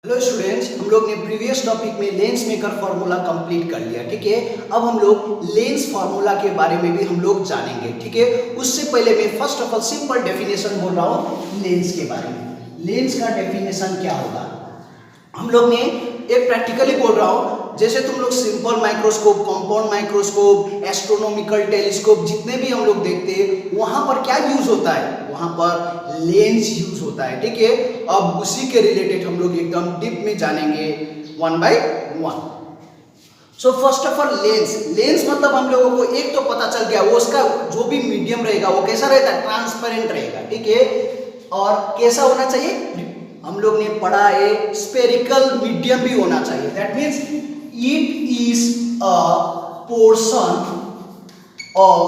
Hello students, हम लोग ने प्रीवियस टॉपिक में लेंस मेकर फार्मूला कंप्लीट कर लिया। ठीक है, अब हम लोग लेंस फार्मूला के बारे में भी हम लोग जानेंगे। ठीक है, उससे पहले मैं first of all simple definition बोल रहा हूँ लेंस के बारे में। लेंस का डेफिनेशन क्या होगा, हम लोग ने एक प्रैक्टिकली बोल रहा हूँ। जैसे तुम लोग simple microscope, compound microscope, astronomical telescope जितने भी हम लोग देखते हैं, वहां पर क्या यूज होता है, वहां पर लेंस यूज होता है। ठीक है, अब उसी के रिलेटेड हम लोग एकदम डीप में जानेंगे one by one. So first of all lens मतलब हम लोगों को एक तो पता चल गया, वो उसका जो भी मीडियम रहेगा वो कैसा रहता है, ट्रांसपेरेंट रहेगा। ठीक है, और कैसा होना चाहिए, हम लोग ने पढ़ा है स्फेरिकल मीडियम भी होना चाहिए। That means it is a portion of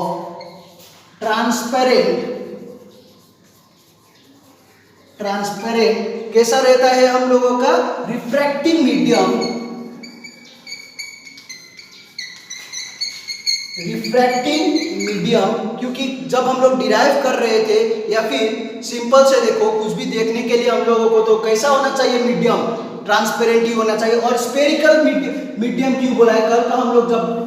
transparent कैसा रहता है हम लोगों का, रिफ्रैक्टिंग मीडियम। क्योंकि जब हम लोग डिराइव कर रहे थे, या फिर सिंपल से देखो, कुछ भी देखने के लिए हम लोगों को तो कैसा होना चाहिए, मीडियम, ट्रांसपेरेंट ही होना चाहिए। और स्फेरिकल मीडियम क्यों बोला है, कल का हम लोग जब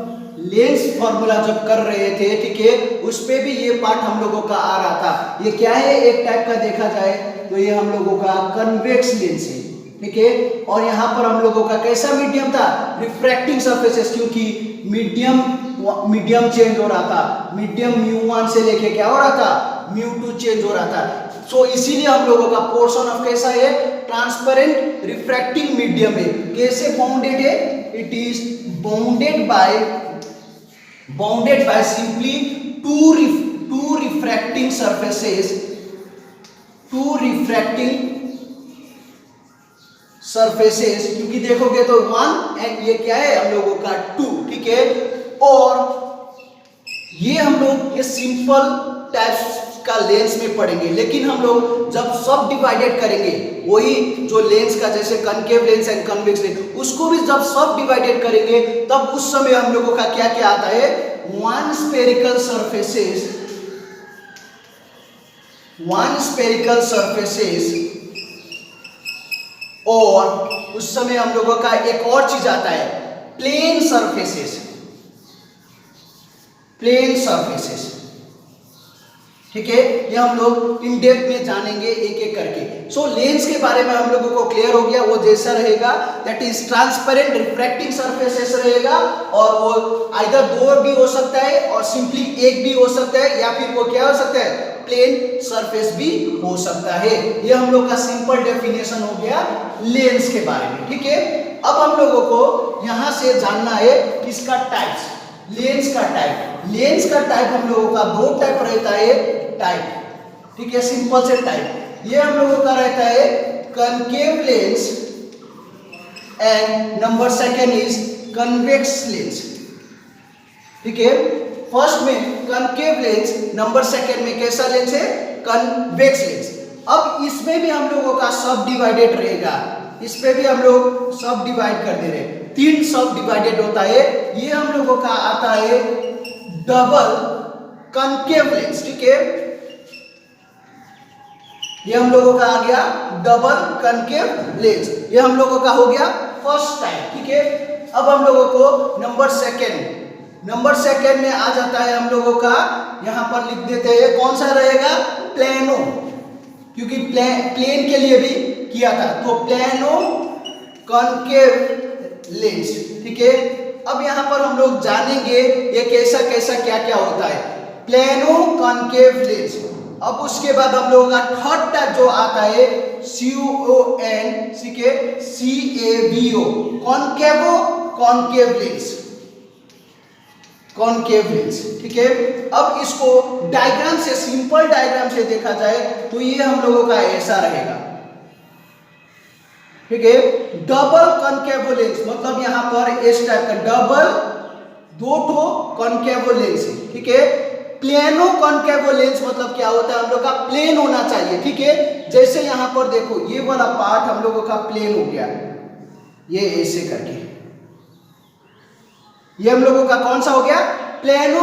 लेंस फॉर्मूला जब कर रहे थे, ठीक है, उस पे भी ये पार्ट हम लोगों का आ रहा था। ये क्या है, एक टाइप का देखा जाए तो ये हम लोगों का कन्वेक्स लेंस है। ठीक है, और यहाँ पर हम लोगों का कैसा मीडियम था, रिफ्रैक्टिंग सरफेसेस। क्योंकि मीडियम चेंज हो रहा था, मीडियम μ1 से लेके क्या हो रहा था, μ2 चेंज हो रहा था। सो इसीलिए हम लोगों का पोर्शन ऑफ कैसा है, ट्रांसपेरेंट रिफ्रैक्टिंग मीडियम है। कैसे बाउंडेड है, it is bounded by simply two refracting surfaces, क्योंकि देखोगे तो 1 एंड ये क्या है हम लोगों का 2। ठीक है, और ये हम लोग ये सिंपल टाइप्स का लेंस में पढ़ेंगे, लेकिन हम लोग जब सब डिवाइडेड करेंगे, वही जो लेंस का जैसे concave lens and convex lens, उसको भी जब सब डिवाइडेड करेंगे, तब उस समय हम लोगों का क्या क्या आता है, one spherical surfaces, और उस समय हम लोगों का एक और चीज आता है, प्लेन सरफेसेस। ठीक है, ये हम लोग इन डेप्थ में जानेंगे एक एक करके। सो लेंस के बारे में हम लोगों को क्लियर हो गया, वो जैसा रहेगा, that is transparent refracting surfaces रहेगा, और वो आइदर दो भी हो सकता है और सिंपली एक भी हो सकता है, या फिर वो क्या हो सकता है, प्लेन सरफेस भी हो सकता है। ये हम लोग का सिंपल डेफिनेशन हो गया लेंस के बारे में। ठीक है, अब हम लोगों को यहां से जानना है इसका टाइप्स, लेंस का टाइप हम लोगों का दो टाइप रहता है, टाइप। ठीक है, सिंपल से टाइप, ये हम लोगों का रहता है concave lens and number second is convex lens. ठीक है, फर्स्ट में कनकेव लेंस, नंबर सेकेंड में कैसा लेंस है, कन्वेक्स लेंस। अब इसमें भी हम लोगों का सब डिवाइडेड रहेगा, इस पे भी हम लोग सब डिवाइड कर दे रहे हैं, 3 सब डिवाइडेड होता है। ये हम लोगों का आता है डबल कनकेव लेंस। ठीक है, ये हम लोगों का आ गया डबल कनकेव लेंस, ये हम लोगों का हो गया फर्स्ट टाइप। ठीक है, अब हम लोगों को नंबर सेकेंड में आ जाता है हम लोगों का, यहां पर लिख देते हैं कौन सा रहेगा, प्लेनो, क्योंकि प्लेन के लिए भी किया था, तो प्लेनो कॉनकेव लेंस। ठीक है, अब यहां पर हम लोग जानेंगे ये कैसा कैसा क्या क्या होता है, प्लेनो कॉनकेव लेंस। अब उसके बाद हम लोगों का थर्ड टाइप जो आता है CONCAVO, कॉनकेव लेंस। ठीक है, अब इसको डायग्राम से, सिंपल डायग्राम से देखा जाए तो ये हम लोगों का ऐसा रहेगा। ठीक है, डबल कॉनकेव लेंस मतलब यहां पर इस टाइप का डबल, दो ठो कॉनकेव लेंस है। ठीक है, प्लेनो कॉनकेव लेंस मतलब क्या होता है, हम लोग का प्लेन होना चाहिए। ठीक है, जैसे यहां पर देखो ये वाला पार्ट हम लोगों का प्लेन हो गया, ये ऐसे करके, ये हम लोगों का कौन सा हो गया, प्लेनो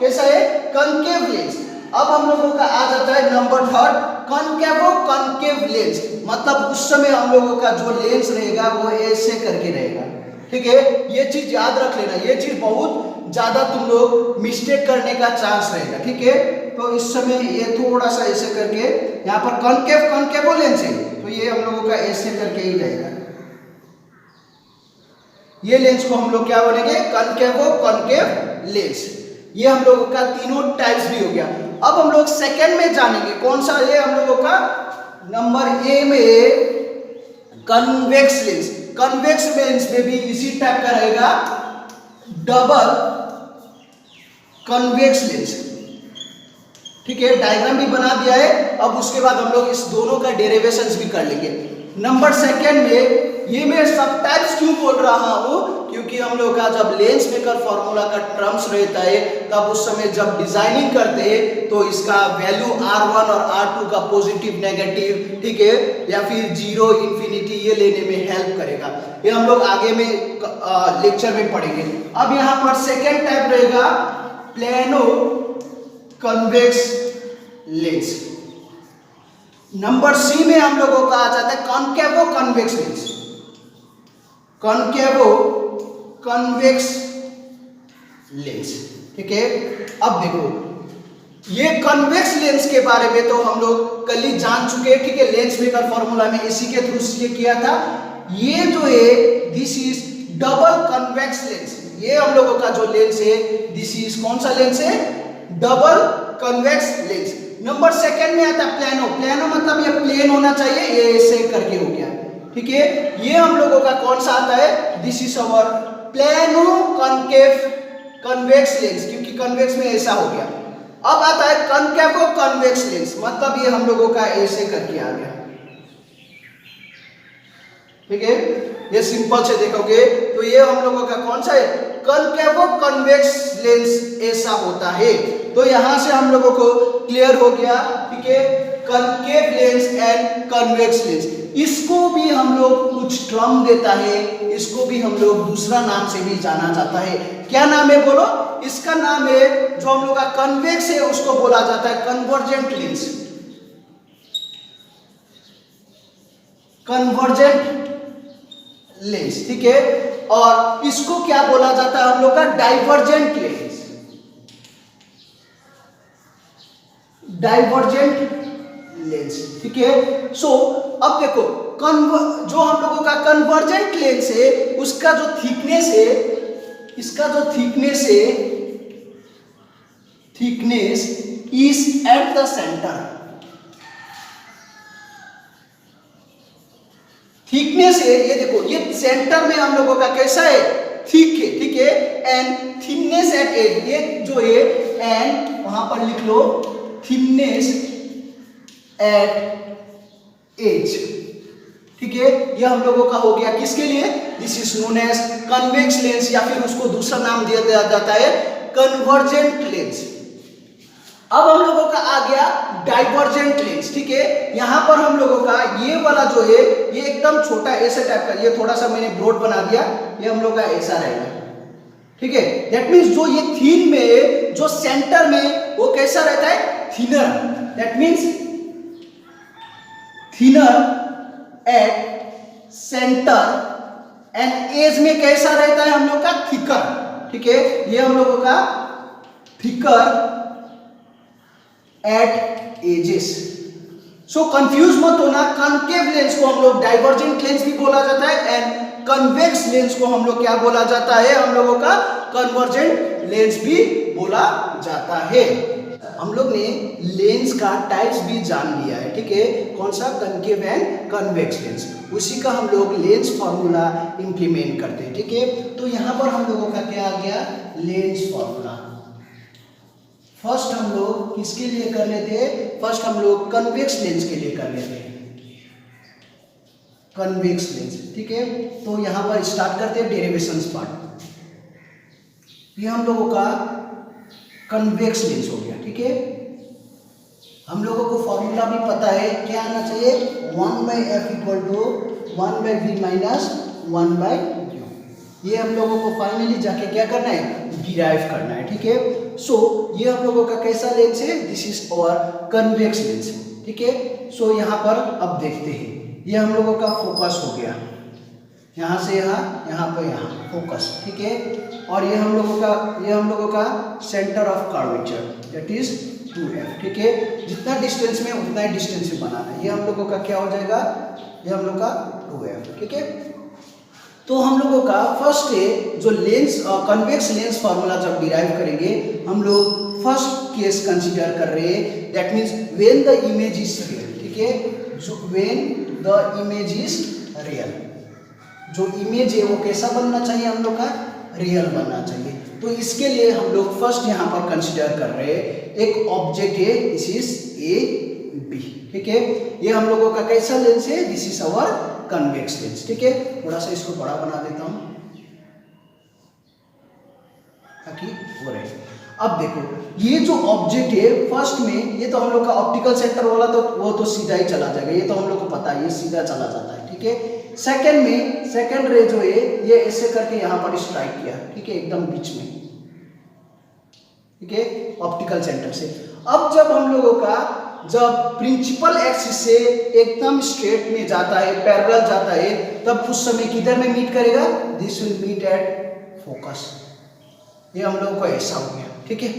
कैसा है, कनकेव लेंस। अब हम लोगों का आ जाता है नंबर थर्ड, कॉनकेवो कॉनकेव लेंस, मतलब उस समय हम लोगों का जो लेंस रहेगा वो ऐसे करके रहेगा। ठीक है, ये चीज याद रख लेना, ये चीज बहुत ज्यादा तुम लोग मिस्टेक करने का चांस रहेगा। ठीक है, तो इस समय ये थोड़ा सा ऐसे करके, यहाँ पर कॉनकेव कॉनकेवो लेंस है तो ये हम लोगों का ऐसे करके ही रहेगा। ये लेंस को हम लोग क्या बोलेंगे, कॉनकेवो कॉनकेव लेंस। ये हम लोगों का तीनों टाइप्स भी हो गया। अब हम लोग सेकंड में जानेंगे, कौन सा ये हम लोगों का नंबर ए में कन्वेक्स लेंस। कन्वेक्स लेंस में भी इसी टाइप का रहेगा, डबल कन्वेक्स लेंस। ठीक है, डायग्राम भी बना दिया है। अब उसके बाद हम लोग इस दोनों का डेरिवेशंस भी कर लेंगे। नंबर सेकंड में ये मैं सब टाइप्स क्यों बोल रहा हूं, क्योंकि हम लोग का जब लेंस मेकर फॉर्मूला का टर्म्स रहता है तब उस समय जब डिजाइनिंग करते हैं तो इसका वैल्यू R1 और R2 का पॉजिटिव नेगेटिव, ठीक है, या फिर जीरो इंफिनिटी, ये लेने में हेल्प करेगा। ये हम लोग आगे में लेक्चर में पढ़ेंगे। अब यहाँ पर सेकेंड टाइप रहेगा plano convex lens. Number C में हम लोगों का आ जाता है concavo convex lens. Concavo convex lens. ठीक है, अब देखो ये कन्वेक्स लेंस के बारे में तो हम लोग कल ही जान चुके हैं। ठीक है, लेंस मेकर फॉर्मूला में इसी के थ्रू ये किया था। ये जो है this is double convex lens. ये हम लोगों का जो लेंस है दिस इज कौन सा लेंस है, double convex lens. Number second में आता है प्लेनो। प्लेनो मतलब ये प्लेन होना चाहिए, ये ऐसे करके हो गया। ठीक है, ये हम लोगों का कौन सा आता है, this is our plano concave convex lens, क्योंकि कन्वेक्स में ऐसा हो गया। अब आता है कॉनकेवो कन्वेक्स लेंस, मतलब ये हम लोगों का ऐसे करके आ गया। ठीक है, ये सिंपल से देखोगे तो ये हम लोगों का कौन सा है, कॉनकेवो कन्वेक्स लेंस ऐसा होता है। तो यहां से हम लोगों को क्लियर हो गया। ठीक है, concave lens and convex lens. इसको भी हम लोग कुछ टर्म देता है, इसको भी हम लोग दूसरा नाम से भी जाना जाता है। क्या नाम है बोलो, इसका नाम है, जो हम लोग का कन्वेक्स है उसको बोला जाता है कन्वर्जेंट लेंस। Convergent lens. ठीक है, और इसको क्या बोला जाता है हम लोग का, डाइवर्जेंट लेंस। Divergent lens. ठीक है, सो अब देखो जो हम लोगों का कन्वर्जेंट लेंस है उसका जो थिकनेस है, इसका जो थिकनेस है, thickness is at the centre. Thickness है, ये देखो ये सेंटर में हम लोगों का कैसा है, थिक है। ठीक है, एंड थिकनेस एट एज, ये जो है एंड वहां पर लिख लो थिकनेस एट एज। ठीक है, ये हम लोगों का हो गया किसके लिए, this is known as convex lens, या फिर उसको दूसरा नाम दिया जाता है कन्वर्जेंट लेंस। अब हम लोगों का आ गया डाइवर्जेंट लेंस। ठीक है, यहां पर हम लोगों का ये वाला जो है ये एकदम छोटा ऐसे टाइप का, ये थोड़ा सा मैंने ब्रॉड बना दिया, ये हम लोग का ऐसा रहेगा। ठीक है, दैट मीन्स जो ये थीन में जो सेंटर में वो कैसा रहता है, thinner. That means thinner at centre and edge में कैसा रहता है हम लोग का, थिकर। ठीक है, ये हम लोगों का thicker at edges. So confuse मत होना, कॉनकेव लेंस को हम लोग डाइवर्जेंट लेंस भी बोला जाता है एंड कन्वेक्स लेंस को हम लोग क्या बोला जाता है, हम लोगों का कन्वर्जेंट लेंस भी बोला जाता है। हम लोग ने लेंस का टाइप्स भी जान लिया है। ठीक है, कौन सा, कॉनकेव एंड कन्वेक्स लेंस, उसी का हम लोग लेंस फॉर्मूला इंप्लीमेंट करते हैं। ठीक है, तो यहां पर हम लोगों का क्या आ गया, लेंस फॉर्मूला। फर्स्ट हम लोग किसके लिए कर लेते हैं, फर्स्ट हम लोग कन्वेक्स लेंस के लिए कर लेते हैं, कन्वेक्स लेंस। ठीक है, तो यहां पर स्टार्ट करते हैं डेरिवेशंस पार्ट। ये हम लोगों का कन्वेक्स लेंस हो गया। ठीक है, हम लोगों को फॉर्मूला भी पता है, क्या आना चाहिए, 1/f = 1/v माइनस 1/u। ये हम लोगों को फाइनली जाके क्या करना है, डिराइव करना है। ठीक है, सो ये हम लोगों का कैसा लेंस है, this is our convex lens. ठीक है। सो यहाँ पर अब देखते हैं, ये हम लोगों का फोकस हो गया, यहाँ से यहाँ पर यहाँ फोकस, ठीक है। और ये हम लोगों का centre of curvature that is 2F, ठीक है। जितना डिस्टेंस में उतना ही डिस्टेंस में बनाना है। ये हम लोगों का क्या हो जाएगा, ये हम लोग का 2F, ठीक है। तो हम लोगों का फर्स्ट है जो लेंस कन्वेक्स लेंस फार्मूला जब डिराइव करेंगे, हम लोग फर्स्ट केस कंसीडर कर रहे हैं, that means when the image is real, ठीक है। जो when the image is real, जो इमेज है वो कैसा बनना चाहिए, हम लोग का रियल बनना चाहिए। तो इसके लिए हम लोग फर्स्ट यहाँ पर कंसीडर कर रहे हैं एक ऑब्जेक्ट है, दिस इज AB, ठीक है। ये हम लोगों का कैसा लेंस है, this is our convex lens, ठीक है। थोड़ा सा इसको बड़ा बना देता हूं ताकि हो रहे। अब देखो ये जो ऑब्जेक्ट है फर्स्ट में, ये तो हम लोग का ऑप्टिकल सेंटर वाला तो वो तो सीधा ही चला जाएगा, ये तो हम लोग को पता है, ये सीधा चला जाता है, ठीक है। सेकंड में सेकंड रे जो है ये ऐसे करके यहाँ पर स्ट्राइक किया, ठीक है, एकदम बीच में, ठीक है, ऑप्टिकल सेंटर से। अब जब हम लोगों का जब प्रिंसिपल एक्सिस से एकदम स्ट्रेट में जाता है, पैरेलल जाता है, तब उस समय किधर में मीट करेगा, this will meet at focus. ये हम लोगों को ऐसा हो गया, ठीक है,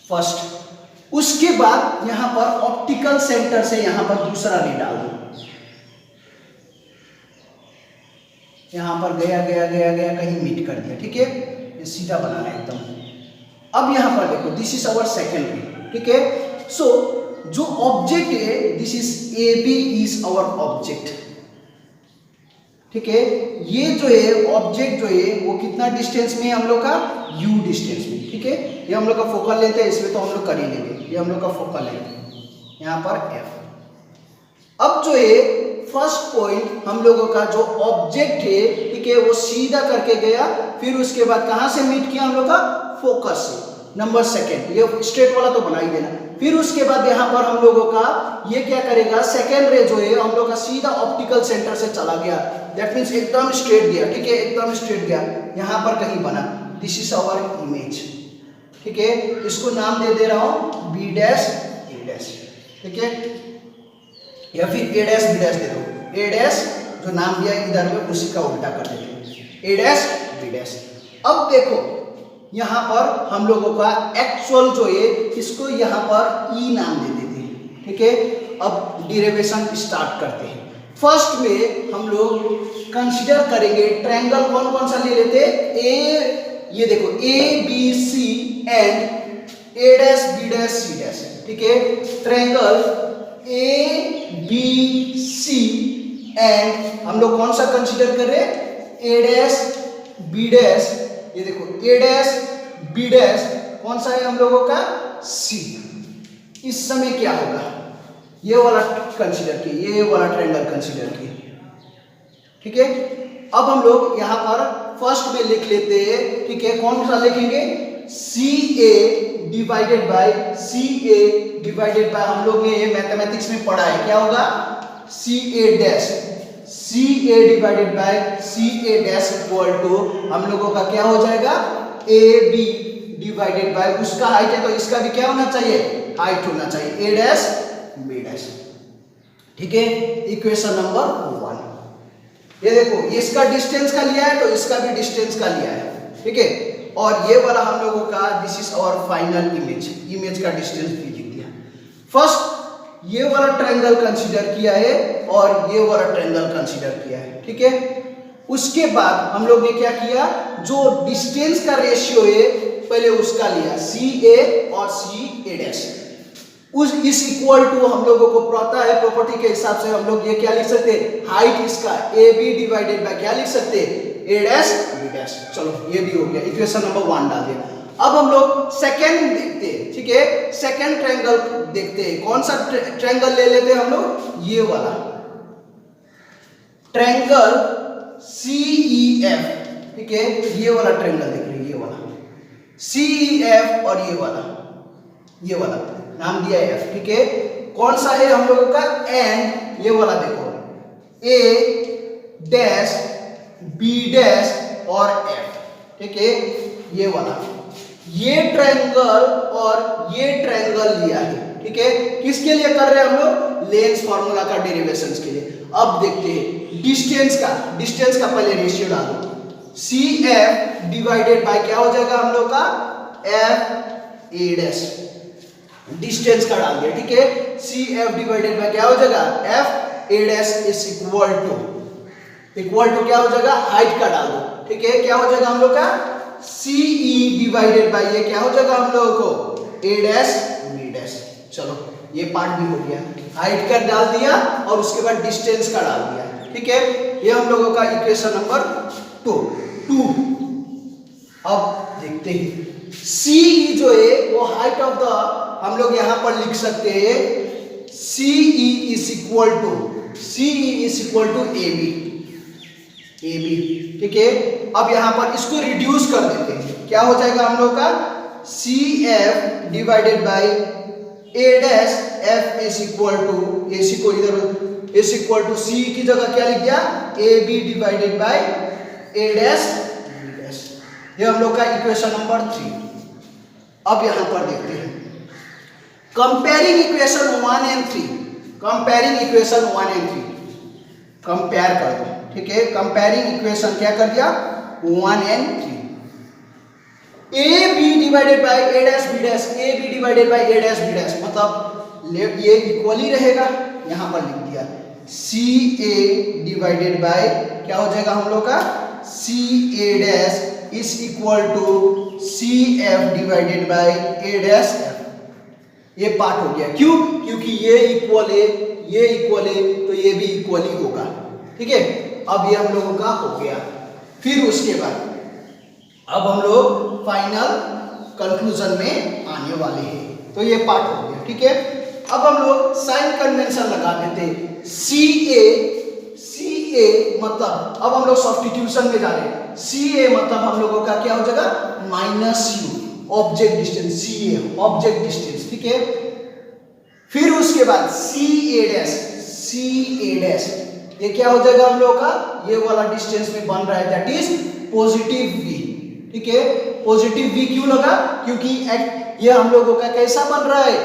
फर्स्ट। उसके बाद यहां पर ऑप्टिकल सेंटर से यहां पर दूसरा रे डाल दो, यहां पर गया गया गया गया कहीं मीट कर दिया, ठीक है। ये सीधा बनाना है एकदम। अब यहां पर देखो दिस इज अवर सेकेंड रे, ठीक है। सो जो ऑब्जेक्ट है this is AB is our object, ठीक है। ये जो है ऑब्जेक्ट जो है वो कितना डिस्टेंस में है, हम लोग का U डिस्टेंस में, ठीक है। ये हम लोग का फोकल लेंथ है, इसमें तो हम लोग कर ही लेंगे, ये हम लोग का फोकल लेंथ है, यहाँ पर F। अब जो है फर्स्ट पॉइंट हम लोगों का जो ऑब्जेक्ट है, ठीक है, वो सीधा करके गया, फिर उसके बाद कहां से मीट किया, हम लोग का फोकस से। नंबर सेकेंड, ये स्ट्रेट वाला तो बना ही देना। फिर उसके बाद यहाँ पर हम लोगों का ये क्या करेगा, सेकेंड रे जो है हम लोग का सीधा ऑप्टिकल सेंटर से चला गया, दैट मीन्स एकदम स्ट्रेट गया, ठीक है, एकदम स्ट्रेट गया, यहाँ पर कहीं बना, दिस इज आवर इमेज, ठीक है। इसको नाम दे रहा हूं B डैश A डैश, ठीक है, या फिर A डैश B डैश दे दो। A डैश जो नाम दिया इधर में उसी का उल्टा कर देते हैं, A डैश B डैश। अब देखो यहाँ पर हम लोगों का एक्चुअल जो है इसको यहाँ पर E नाम दे देते हैं, ठीक है। अब डिराइवेशन स्टार्ट करते हैं। फर्स्ट में हम लोग कंसीडर करेंगे ट्रायंगल, कौन कौन सा ले लेते हैं, ये देखो ABC and A dash B dash C dash, ठीक है। ट्रायंगल ABC एंड हम लोग कौन सा कंसीडर कर रहे हैं, A डैश B डैश, ये देखो A डैश B डैश कौन सा है हम लोगों का, C। इस समय क्या होगा, ये वाला कंसीडर किए, ये वाला ट्रायंगल कंसीडर किए, ठीक है। अब हम लोग यहाँ पर फर्स्ट में लिख लेते हैं, ठीक है, कौन सा लिखेंगे, CA डिवाइडेड बाय हम लोग ने ये मैथमेटिक्स में पढ़ा है, क्या होगा, CA dash, CA divided by CA dash equal to हम लोगों का क्या हो जाएगा, AB डिवाइडेड बाय उसका हाइट है तो इसका भी क्या होना चाहिए, हाइट होना चाहिए, A डैश B डैश, ठीक है। Equation number 1। ये देखो इसका डिस्टेंस का लिया है तो इसका भी डिस्टेंस का लिया है, ठीक है। और ये वाला हम लोगों का this is our final image का डिस्टेंस भी लिख दिया। फर्स्ट ये वाला ट्रायंगल कंसीडर किया है और ये वाला ट्रायंगल कंसीडर किया है, ठीक है। उसके बाद हम लोग ने क्या किया, जो डिस्टेंस का रेशियो है पहले उसका लिया, CA और CA डैश, उस इस इक्वल टू हम लोगों को पता है प्रॉपर्टी के हिसाब से हम लोग ये क्या लिख सकते हैं, हाइट इसका AB डिवाइडेड बाय क्या लिख सकते हैं, A डैश B डैश। चलो ये भी हो गया, इक्वेशन नंबर 1 डाल दिया। अब हम लोग सेकेंड देखते हैं, ठीक है, सेकेंड ट्रायंगल देखते हैं। कौन सा ट्रायंगल ले लेते हैं हम लोग, ये वाला ट्रायंगल CEF, ठीक है, ये वाला ट्रायंगल देख रहे हैं, ये वाला CEF और ये वाला नाम दिया है F, ठीक है। कौन सा है हम लोगों का, एंड ये वाला देखो A डैश B डैश और F, ठीक है, ये वाला, ये ट्रायंगल और ये ट्रायंगल लिया है, ठीक है, किसके लिए कर रहे हैं हम लोग? लेंस फॉर्मूला का डेरिवेशन के लिए। अब देखते हैं डिस्टेंस का पहले रेशियो डालो। CF डिवाइडेड बाय क्या हो जाएगा हम लोग का? FA dash. डिस्टेंस का डाल दिया, ठीक है। CF डिवाइडेड बाय क्या हो जाएगा? FA dash is equal to क्या हो जाएगा? हाइट का डाल दो, ठीक है। क्या हो जाएगा हम लोग का? CE डिवाइडेड बाय ये क्या हो जाएगा हम लोगों को? A dash B dash. चलो ये पार्ट भी हो गया, हाइट का डाल दिया और उसके बाद डिस्टेंस का डाल दिया, ठीक है। ये हम लोगों का इक्वेशन नंबर 2। अब देखते हैं CE जो है वो हाइट ऑफ द, हम लोग यहां पर लिख सकते हैं CE is equal to AB, ठीक है। अब यहां पर इसको रिड्यूस कर देते हैं, क्या हो जाएगा हम लोग का? CF divided by A dash F is equal to, AC को इधर इज इक्वल टू C की जगह क्या लिख दिया? AB divided by A dash B dash. ये हम लोग का इक्वेशन नंबर 3। अब यहां पर देखते हैं comparing equation 1 and 3। Comparing equation 1 and 3 compare कर दो, ठीक है। कंपेयरिंग इक्वेशन क्या कर दिया? 1 and 3। AB divided by A dash B dash, AB divided by A dash B dash, मतलब ये इक्वल ही रहेगा, यहां पर लिख दिया। CA डिवाइडेड बाय क्या हो जाएगा हम लोग का? CA dash is equal to CF divided by A dash F। ये पार्ट हो गया, क्यों? क्योंकि ये इक्वल है, ये इक्वल है, तो ये भी इक्वल ही होगा, ठीक है। अब ये हम लोगों का हो गया। फिर उसके बाद अब हम लोग फाइनल कंक्लूजन में आने वाले हैं, तो ये पार्ट हो गया, ठीक है। अब हम लोग साइन कन्वेंशन लगा देते हैं। CA मतलब, अब हम लोग सब्स्टिट्यूशन में जा रहे हैं। CA मतलब हम लोगों का क्या हो जाएगा? -U object distance, CA object distance, ठीक है। फिर उसके बाद CA डैश, ये क्या हो जाएगा हम लोग का? ये वाला डिस्टेंस में बन रहा है, दैट इज पॉजिटिव V, ठीक है। पॉजिटिव V क्यों लगा? क्योंकि ये हम लोगों का कैसा बन रहा है?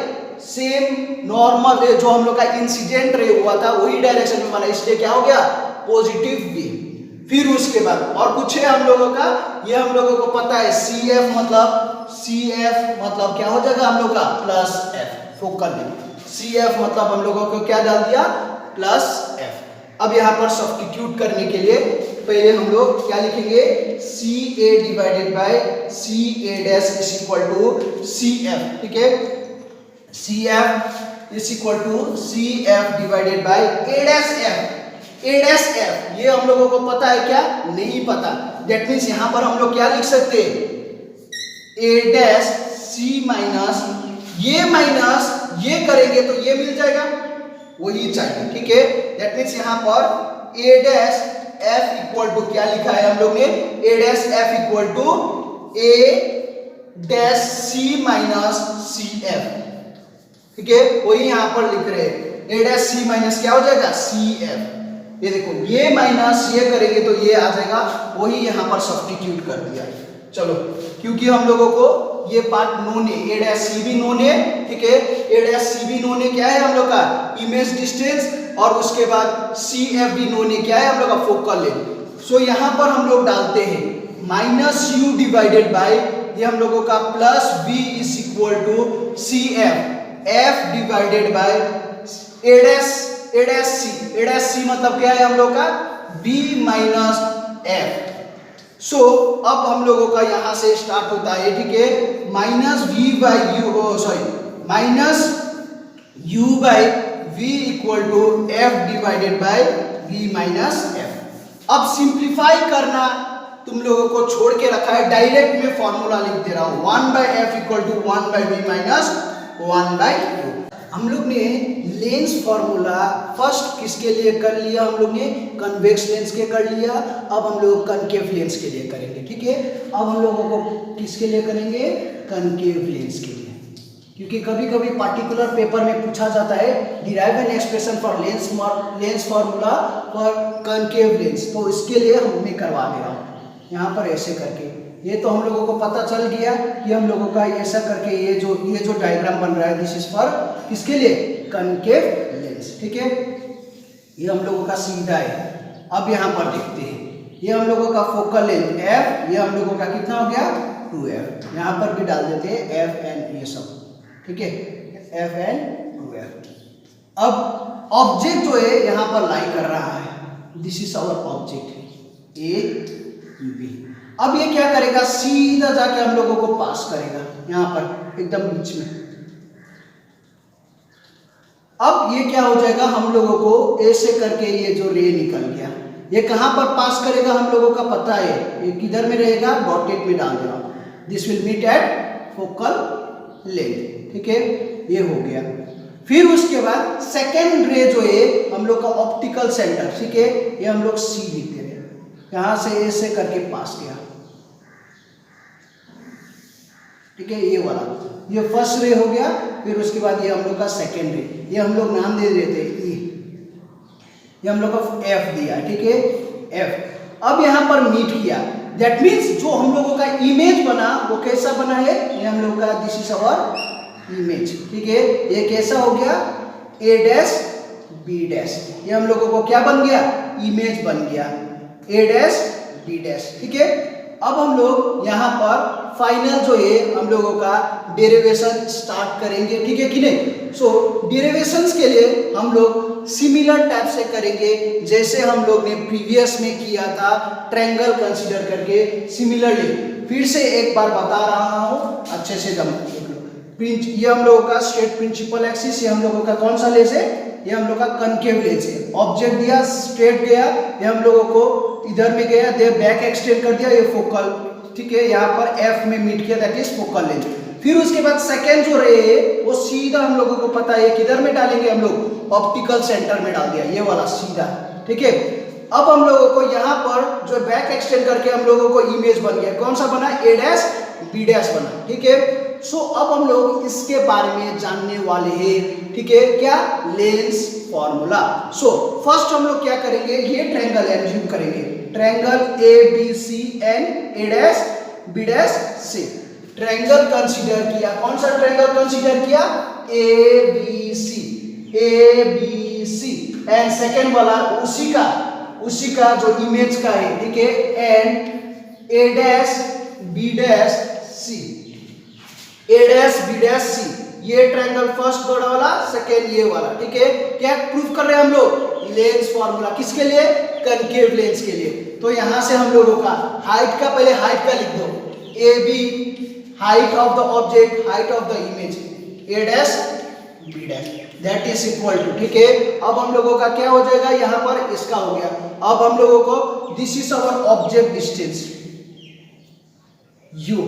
सेम नॉर्मल जो हम लोग का इंसिडेंट रे हुआ था वही डायरेक्शन में बना, इसलिए क्या हो गया? Positive V। फिर उसके बाद और कुछ है हम लोगों का, ये हम लोगों को पता है CF मतलब क्या हो जाएगा हम लोग का? +F। फोकल लेंथ CF मतलब हम लोगों को क्या डाल दिया? +F। अब यहाँ पर सब्स्टिट्यूट करने के लिए पहले हम लोग क्या लिखेंगे? CA divided by CA dash is equal to CF, ठीक है। CF is equal to CF divided by A dash F। ये हम लोगों को पता है क्या? नहीं पता। दैट मीन्स यहाँ पर हम लोग क्या लिख सकते हैं? A डैश C माइनस ये करेंगे तो ये मिल जाएगा, वही चाहिए, ठीक है। दैट मीन्स यहाँ पर A dash F equal to क्या लिखा है हम लोग ने? A dash F equal to A dash C minus CF, ठीक है। वही यहाँ पर लिख रहे हैं A डैश C माइनस क्या हो जाएगा? CF। ये देखो, ये माइनस ये करेंगे तो ये आ जाएगा, वही यहाँ पर सब्स्टिट्यूट कर दिया। चलो, क्योंकि हम लोगों को ये पार्ट नोन है, A डैश C भी नोन है, ठीक है। A डैश C भी नोन है, क्या है हम लोग का? इमेज डिस्टेंस, और उसके बाद CF भी नोन है, क्या है हम लोग का? Focal length. सो यहाँ पर हम लोग डालते हैं -U डिवाइडेड बाय, ये हम लोगों का +V is equal to CF F divided by A dash C मतलब क्या है हम लोग का? B minus F। सो अब हम लोगों का यहां से स्टार्ट होता है, ठीक है। -U by V equal to F divided by V minus F। अब सिंप्लीफाई करना तुम लोगों को छोड़ के रखा है, डायरेक्ट में फॉर्मूला लिख दे रहा हूं। 1/F equal to 1/V minus 1/U। हम लोग ने लेंस फॉर्मूला फर्स्ट किसके लिए कर लिया? हम लोग ने कन्वेक्स लेंस के कर लिया। अब हम लोग कनकेव लेंस के लिए करेंगे, ठीक है। अब हम लोगों को किसके लिए करेंगे? कनकेव लेंस के लिए, क्योंकि कभी कभी पार्टिकुलर पेपर में पूछा जाता है derive an expression for Lenz formula for concave lens, तो इसके लिए मैं करवा दे रहा हूँ यहाँ पर ऐसे करके। ये तो हम लोगों को पता चल गया कि हम लोगों का ऐसा करके ये जो डायग्राम बन रहा है, दिस इज फॉर किसके लिए? Concave lens. ठीक है, ये हम लोगों का सीधा है। अब यहाँ पर देखते हैं, ये हम लोगों का फोकल लेंथ f, ये हम लोगों का कितना हो गया 2f। यहाँ पर भी डाल देते हैं f एंड ये सब। ठीक है, f एंड 2f। अब ऑब्जेक्ट जो है यहाँ पर लाई कर रहा है, this is our object A B. अब ये क्या करेगा, सीधा जाके हम लोगों को पास करेगा यहाँ पर एकदम बीच में। अब ये क्या हो जाएगा, हम लोगों को ऐसे करके ये जो रे निकल गया, ये कहां पर पास करेगा हम लोगों का पता है, ये किधर में रहेगा, डॉटेड में डाल देगा। This will meet at focal length. ठीक है, ये हो गया। फिर उसके बाद सेकेंड रे जो है हम लोग का ऑप्टिकल सेंटर, ठीक है, ये हम लोग सी लिख दे रहे हैं, यहां से ऐसे करके पास किया। ठीक है, ये वाला ये फर्स्ट रे हो गया। फिर उसके बाद ये हम लोग का सेकेंड रे, ये हम लोग नाम दे देते हैं ई, ये हम लोग का एफ दिया। ठीक है, एफ। अब यहाँ पर मीट किया, दैट मीन्स जो हम लोगों का इमेज बना वो कैसा बना है, ये हम लोग का दिस इज आवर इमेज। ठीक है, ये कैसा हो गया, ए डैश बी डैश, ये हम लोगों को क्या बन गया, इमेज बन गया, ए डैश बी डैश। ठीक है, अब हम लोग यहाँ पर फाइनल जो है हम लोगों का डेरिवेशन स्टार्ट करेंगे। ठीक है कि नहीं? सो डेरिवेशंस के लिए हम लोग सिमिलर टाइप से करेंगे जैसे हम लोग ने प्रीवियस में किया था, ट्रायंगल कंसीडर करके। सिमिलरली फिर से एक बार बता रहा हूँ, अच्छे से जम ये हम लोगों का स्ट्रेट प्रिंसिपल एक्सिस, ये हम लोगों का कौन सा लेंस है, ये हम लोग का कनकेव लेंस है। ऑब्जेक्ट दिया, स्ट्रेट गया, ये हम लोगों को इधर में गया, दे बैक एक्सटेंड कर दिया, ये फोकल। ठीक है, यहाँ पर एफ में मीट किया, दैट इज फोकल लेंथ। फिर उसके बाद सेकेंड जो रे है वो सीधा हम लोगों को पता है किधर में डालेंगे, हम लोग ऑप्टिकल सेंटर में डाल दिया, ये वाला सीधा। ठीक है, अब हम लोगों को यहाँ पर जो बैक एक्सटेंड करके हम लोगों को इमेज बन गया, कौन सा बना, ए डैश बी डैश बना। ठीक है, सो अब हम लोग इसके बारे में जानने वाले हैं। ठीक है, क्या, लेंस फॉर्मूला। सो फर्स्ट हम लोग क्या करेंगे, ये ट्रायंगल एज्यूम करेंगे, triangle A B C and A dash B dash C. Triangle consider किया, कौन सा ट्रायंगल कंसीडर किया, A B C and second वाला उसी का जो इमेज का है। ठीक है, and A dash B dash C, A dash B dash C, ये ट्रायंगल फर्स्ट बड़ा वाला, सेकेंड ये वाला। ठीक है, क्या प्रूफ कर रहे हैं हम लोग, लेंस फॉर्मूला, किसके लिए, कनकेव लेंस के लिए। तो यहां से हम लोगों का हाइट का, पहले हाइट का लिख दो, A B, height of the object, height of the image, A dash B dash, that is equal to. ठीक है, अब हम लोगों का क्या हो जाएगा, यहाँ पर इसका हो गया। अब हम लोगों को this is our object distance u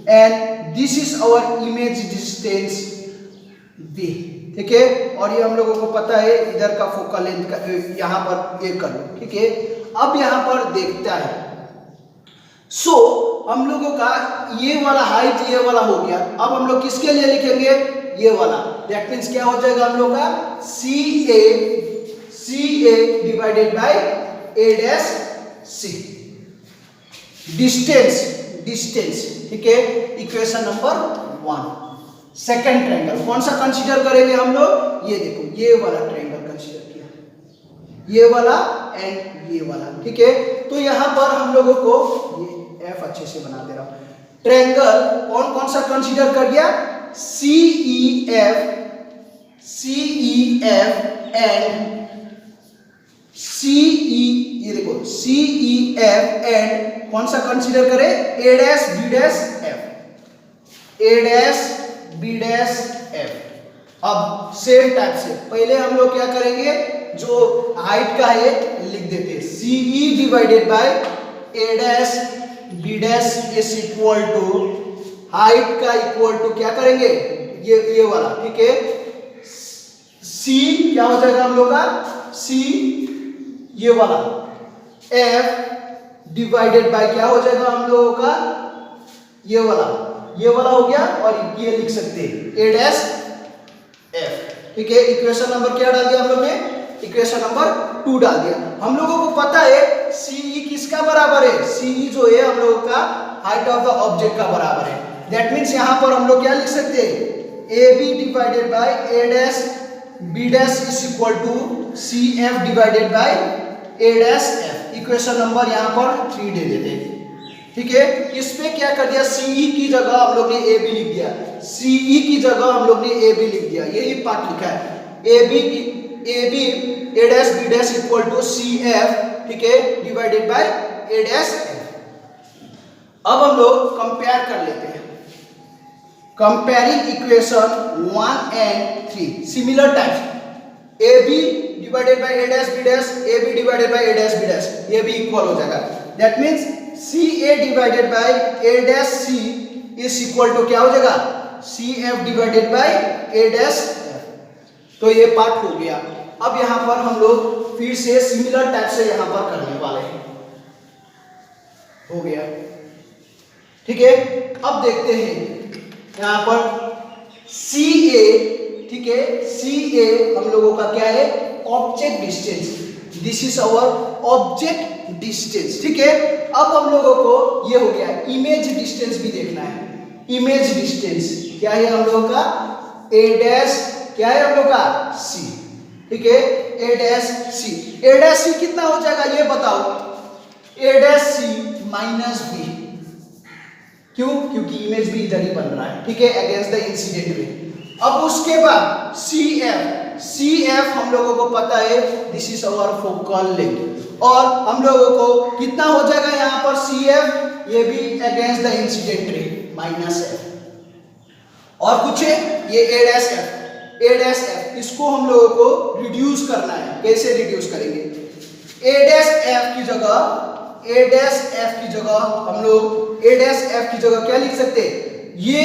and this is our image distance v। ठीक है, और ये हम लोगों को पता है इधर का फोकल लेंथ का, यहाँ पर ये कर लो। ठीक है, अब यहाँ पर देखता है, सो हम लोगों का ये वाला हाइट ये वाला हो गया। अब हम लोग किसके लिए लिखेंगे, ये वाला, दैट मीन्स क्या हो जाएगा हम लोग का, C A divided by A dash C, distance. ठीक है, इक्वेशन नंबर 1। सेकेंड ट्रायंगल कौन सा कंसीडर करेंगे हम लोग, ये देखो, ये वाला ट्रायंगल कंसीडर किया, ये वाला एंड ये वाला। ठीक है, तो यहां पर हम लोगों को ये एफ अच्छे से बना दे रहा हूं, ट्रायंगल कौन सा कंसीडर कर गया, सी ई एफ एंड ये देखो सी ई एफ एंड कौन सा कंसीडर करें, ए डैश बी डैश एफ, ए डैश बी डैश एफ। अब सेम टाइप से पहले हम लोग क्या करेंगे, जो हाइट का है लिख देते हैं, C E divided by A dash B dash is equal to, height का इक्वल टू क्या करेंगे, ये वाला। ठीक है, सी क्या हो जाएगा हम लोग का, सी ये वाला, एफ डिवाइडेड बाय क्या हो जाएगा हम लोगों का, ये वाला हो गया, और ये लिख सकते हैं ए डैश एफ। ठीक है, इक्वेशन नंबर क्या डाल दिया हम लोग ने, इक्वेशन नंबर 2 डाल दिया। हम लोगों को पता है सीई किसका बराबर है, सीई जो है हम लोगों का हाइट ऑफ द ऑब्जेक्ट का बराबर है। दैट मीन्स यहां पर हम लोग क्या लिख सकते हैं, A B divided by A dash B dash is equal to C F divided by A dash F. Equation number यहाँ पर 3 दे देते हैं, ठीक है। इसमें क्या कर दिया, सीई की जगह हम लोग ने ए बी लिख दिया, सीई की जगह हम लोग ने ए बी लिख दिया, यही पार्ट लिखा है। A B A dash B dash equal to C F, ठीक है, divided by A dash F. अब हम लोग कंपेयर कर लेते हैं, comparing equation 1 and 3 similar types, A B divided by A dash B dash, A B divided by A dash B dash, ये भी इक्वल हो जाएगा। That means C A divided by A dash C is equal to क्या हो जाएगा, C F divided by A dash F. तो ये part हो गया। अब यहां पर हम लोग फिर से सिमिलर टाइप से यहां पर करने वाले हैं, हो गया, ठीक है। अब देखते हैं यहां पर सी ए, ठीक है, सी ए हम लोगों का क्या है, object distance, this is our object distance, ठीक है। अब हम लोगों को ये हो गया, इमेज डिस्टेंस भी देखना है। इमेज डिस्टेंस क्या है हम लोगों का, ए डैश, क्या है हम लोग का, सी, ठीक है, ए डैश सी। ए डैश सी कितना हो जाएगा ये बताओ, ए डैश सी माइनस बी, क्यों, क्योंकि इमेज भी इधर ही बन रहा है, ठीक है, अगेंस्ट द इंसिडेंट वे। अब उसके बाद सी एफ, सी एफ हम लोगों को पता है this is our focal length, और हम लोगों को कितना हो जाएगा यहाँ पर सी एफ, ये भी against the incident ray minus F. और कुछ है ये ए डैश एफ, ए डैश एफ, इसको हम लोगों को रिड्यूस करना है। कैसे रिड्यूस करेंगे, ए डैश एफ की जगह, ए डैश एफ की जगह हम लोग ए डैश एफ की जगह क्या लिख सकते हैं, ये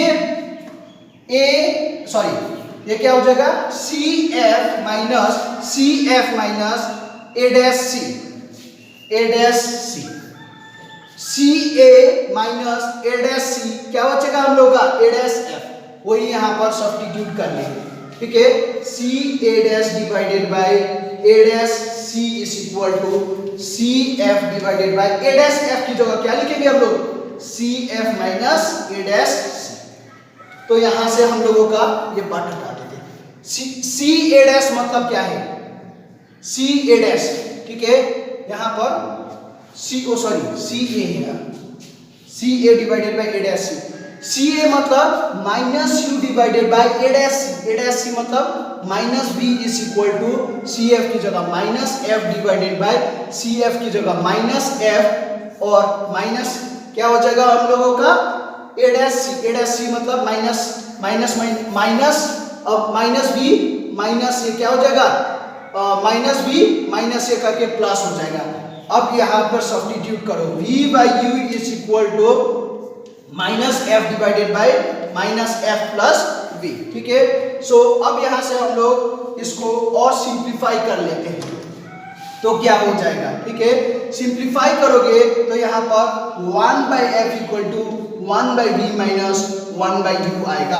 ए सॉरी ये क्या हो जाएगा, C F minus A dash C, A dash C, C A minus A dash सी, क्या बचेगा हम लोग का, ए डैश एफ, वही यहां पर सब्स्टिट्यूट कर लेंगे, ठीक है। C A dash divided by A dash C is equal to C F divided by A dash F की जगह क्या लिखेंगे हम लोग, C F minus A dash C. तो यहां से हम लोगों का ये पार्ट हटा देते हैं। सी ए डैश मतलब क्या है, सी ए डैश, ठीक है, यहां पर सी ओ सॉरी सी ए है, C A divided by A dash C, C A मतलब minus U divided by A dash C, A dash C मतलब minus B is equal to C F की जगह minus F divided by C F की जगह minus F, और minus क्या हो जाएगा हम लोगों का, ए dash C, A dash C मतलब माइनस माइनस माइनस, अब माइनस बी माइनस ये क्या हो जाएगा, माइनस बी माइनस ये करके प्लस हो जाएगा। अब यहाँ पर सब्स्टिट्यूट करो, v by U is equal to minus F divided by minus F plus v, ठीक है। सो अब यहाँ से हम लोग इसको और सिंप्लीफाई कर लेते हैं, तो क्या हो जाएगा, ठीक है। सिंप्लीफाई करोगे तो यहाँ पर 1 by F equal to 1 by v minus 1 by U आएगा।